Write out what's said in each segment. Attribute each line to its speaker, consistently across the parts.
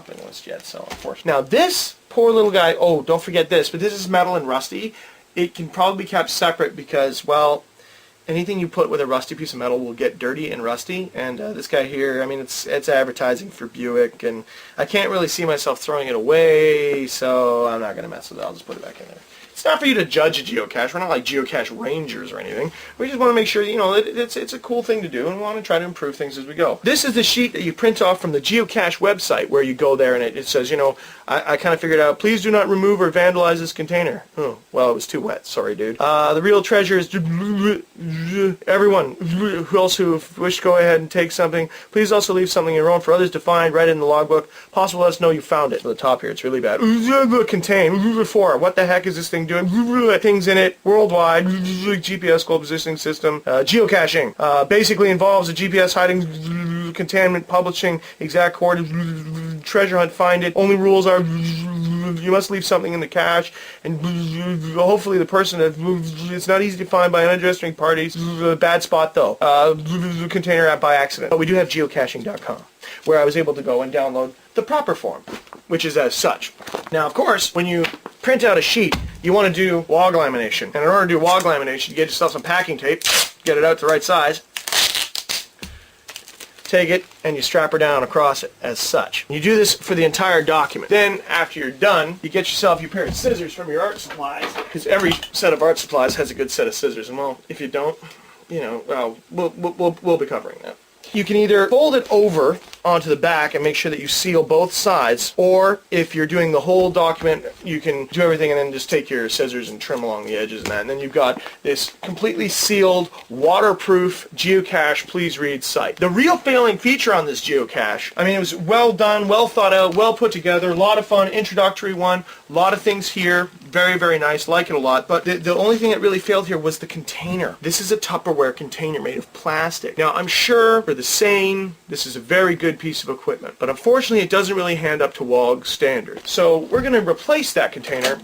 Speaker 1: shopping list yet, so unfortunately. Now this poor little guy, oh, don't forget this, but this is metal and rusty. It can probably be kept separate because, well, anything you put with a rusty piece of metal will get dirty and rusty, and this guy here, I mean, it's advertising for Buick, and I can't really see myself throwing it away, so I'm not going to mess with it. I'll just put it back in there. It's not for you to judge a geocache. We're not like geocache rangers or anything. We just want to make sure, you know, it's a cool thing to do, and we want to try to improve things as we go. This is the sheet that you print off from the geocache website, where you go there and it says, you know, I kind of figured out, please do not remove or vandalize this container. Oh, well, it was too wet. Sorry, dude. The real treasure is everyone who else who wish to go ahead and take something. Please also leave something of your own for others to find. Write it in the logbook. Possible, let us know you found it. To the top here, it's really bad. Contain. For. What the heck is this thing doing? Things in it worldwide. GPS global positioning system. Geocaching. Basically involves a GPS hiding containment, publishing exact coordinates, treasure hunt, find it. Only rules are you must leave something in the cache, and hopefully the person that it's not easy to find by uninteresting parties. Bad spot though. Container app by accident. But we do have geocaching.com, where I was able to go and download the proper form, which is as such. Now, of course, when you print out a sheet, you want to do log lamination. And in order to do log lamination, you get yourself some packing tape, get it out the right size, take it, and you strap her down across it as such. You do this for the entire document. Then, after you're done, you get yourself your pair of scissors from your art supplies, because every set of art supplies has a good set of scissors. And well, if you don't, you know, well, we'll be covering that. You can either fold it over onto the back and make sure that you seal both sides, or if you're doing the whole document, you can do everything and then just take your scissors and trim along the edges and that, and then you've got this completely sealed, waterproof geocache please read site. The real failing feature on this geocache, I mean, it was well done, well thought out, well put together, a lot of fun, introductory one, a lot of things here, very, very nice, like it a lot, but the only thing that really failed here was the container. This is a Tupperware container made of plastic. Now, I'm sure for the same, this is a very good piece of equipment, but unfortunately it doesn't really hand up to WOG standard. So we're going to replace that container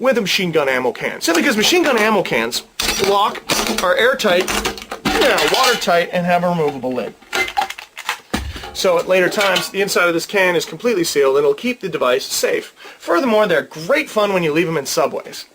Speaker 1: with a machine gun ammo can. Simply because machine gun ammo cans are airtight, watertight, and have a removable lid. So at later times, the inside of this can is completely sealed and it'll keep the device safe. Furthermore, they're great fun when you leave them in subways.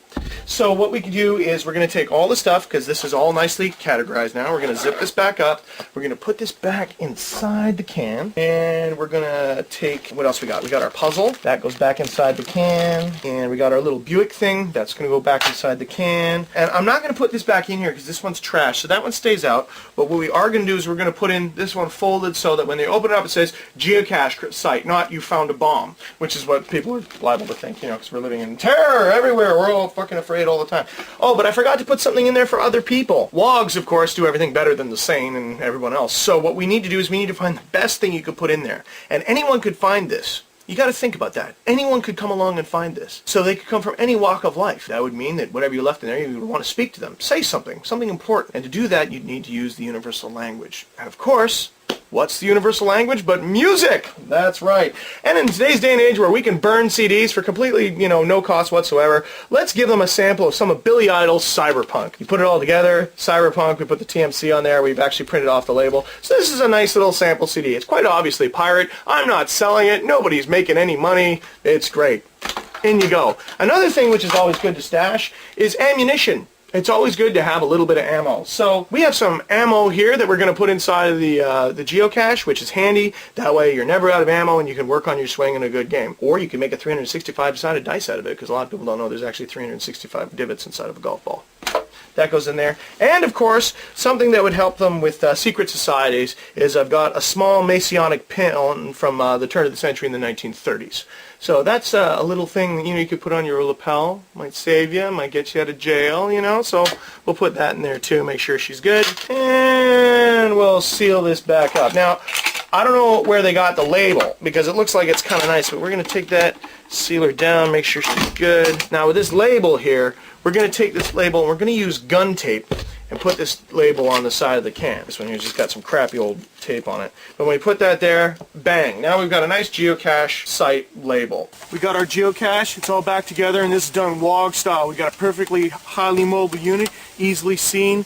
Speaker 1: So what we can do is we're going to take all the stuff, because this is all nicely categorized now. We're going to zip this back up. We're going to put this back inside the can. And we're going to take, what else we got? We got our puzzle. That goes back inside the can. And we got our little Buick thing. That's going to go back inside the can. And I'm not going to put this back in here because this one's trash. So that one stays out. But what we are going to do is we're going to put in this one folded so that when they open it up it says geocache site, not you found a bomb. Which is what people are liable to think, you know, because we're living in terror everywhere. We're all fucking afraid all the time. Oh, but I forgot to put something in there for other people. WOGs, of course, do everything better than the sane and everyone else. So what we need to do is we need to find the best thing you could put in there. And anyone could find this. You got to think about that. Anyone could come along and find this. So they could come from any walk of life. That would mean that whatever you left in there, you would want to speak to them. Say something important. And to do that, you'd need to use the universal language. And of course, what's the universal language but music? That's right. And in today's day and age where we can burn CDs for completely, no cost whatsoever, let's give them a sample of some of Billy Idol's Cyberpunk. You put it all together, Cyberpunk, we put the TMC on there, we've actually printed off the label. So this is a nice little sample CD. It's quite obviously pirate. I'm not selling it. Nobody's making any money. It's great. In you go. Another thing which is always good to stash is ammunition. It's always good to have a little bit of ammo. So we have some ammo here that we're going to put inside of the geocache, which is handy. That way you're never out of ammo and you can work on your swing in a good game. Or you can make a 365-sided dice out of it, because a lot of people don't know there's actually 365 divots inside of a golf ball. That goes in there. And of course, something that would help them with secret societies is I've got a small Masonic pin from the turn of the century in the 1930s. So that's a little thing you could put on your lapel. Might save you, might get you out of jail, So we'll put that in there too, make sure she's good. And we'll seal this back up. Now, I don't know where they got the label, because it looks like it's kind of nice, but we're going to take that, seal her down, make sure she's good. Now with this label here, we're going to take this label and we're going to use gun tape and put this label on the side of the can. This one here's just got some crappy old tape on it. But when we put that there, bang. Now we've got a nice geocache site label. We got our geocache. It's all back together, and this is done WOG style. We got a perfectly highly mobile unit, easily seen,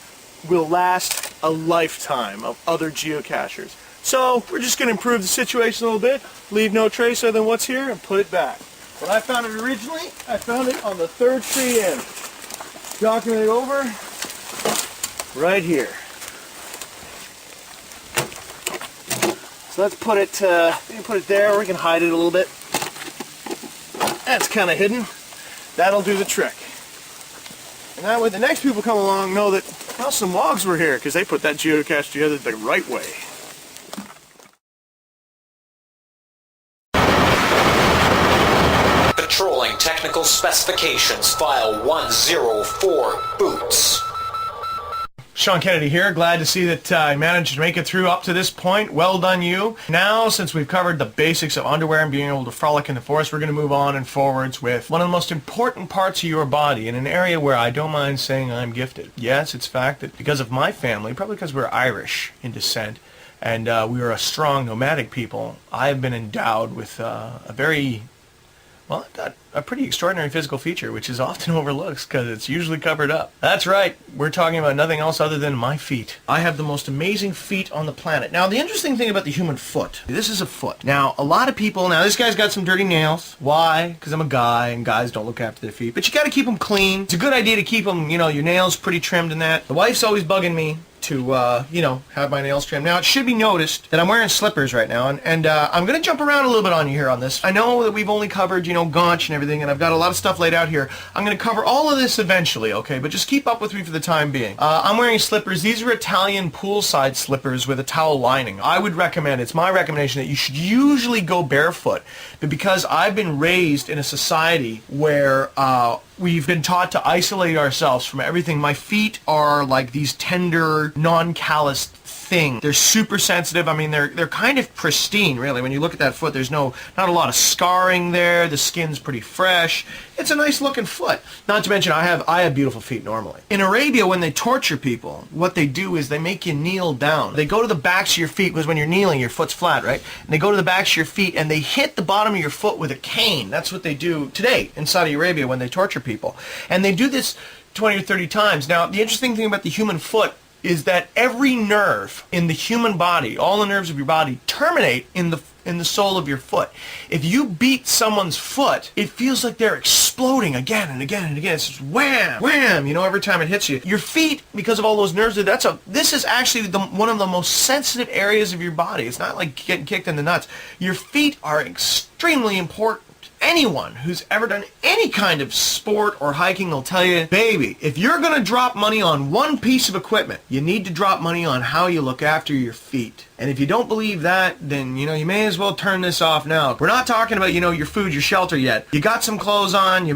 Speaker 1: will last a lifetime of other geocachers. So we're just going to improve the situation a little bit, leave no trace other than what's here, and put it back. When I found it originally, I found it on the third tree in. Document it over right here. So let's put it, there. We can hide it a little bit. That's kind of hidden. That'll do the trick. And that way the next people come along know that, well, some logs were here because they put that geocache together the right way.
Speaker 2: Patrolling technical specifications, file 104, boots.
Speaker 1: Sean Kennedy here. Glad to see that I managed to make it through up to this point. Well done, you. Now, since we've covered the basics of underwear and being able to frolic in the forest, we're going to move on and forwards with one of the most important parts of your body in an area where I don't mind saying I'm gifted. Yes, it's fact that because of my family, probably because we're Irish in descent, and we are a strong nomadic people, I've been endowed with a pretty extraordinary physical feature, which is often overlooked because it's usually covered up. That's right, we're talking about nothing else other than my feet. I have the most amazing feet on the planet. Now, the interesting thing about the human foot, this is a foot. Now, a lot of people, this guy's got some dirty nails. Why? Because I'm a guy, and guys don't look after their feet. But you got to keep them clean. It's a good idea to keep them, your nails pretty trimmed and that. The wife's always bugging me to, have my nails trimmed. Now, it should be noticed that I'm wearing slippers right now, and I'm going to jump around a little bit on you here on this. I know that we've only covered, gaunch and everything, and I've got a lot of stuff laid out here. I'm going to cover all of this eventually, okay? But just keep up with me for the time being. I'm wearing slippers. These are Italian poolside slippers with a towel lining. I would recommend, it's my recommendation that you should usually go barefoot, but because I've been raised in a society where we've been taught to isolate ourselves from everything. My feet are like these tender, non-calloused thing. They're super sensitive. I mean, they're kind of pristine, really. When you look at that foot, there's not a lot of scarring there. The skin's pretty fresh. It's a nice looking foot. Not to mention, I have beautiful feet normally. In Arabia, when they torture people, what they do is they make you kneel down. They go to the backs of your feet, because when you're kneeling, your foot's flat, right? And they go to the backs of your feet and they hit the bottom of your foot with a cane. That's what they do today in Saudi Arabia when they torture people. And they do this 20 or 30 times. Now, the interesting thing about the human foot is that every nerve in the human body, all the nerves of your body, terminate in the sole of your foot. If you beat someone's foot, it feels like they're exploding again and again and again. It's just wham, wham, every time it hits you. Your feet, because of all those nerves, this is actually one of the most sensitive areas of your body. It's not like getting kicked in the nuts. Your feet are extremely important. Anyone who's ever done any kind of sport or hiking will tell you, baby, if you're going to drop money on one piece of equipment, you need to drop money on how you look after your feet. And if you don't believe that, then, you may as well turn this off now. We're not talking about, your food, your shelter yet. You got some clothes on, you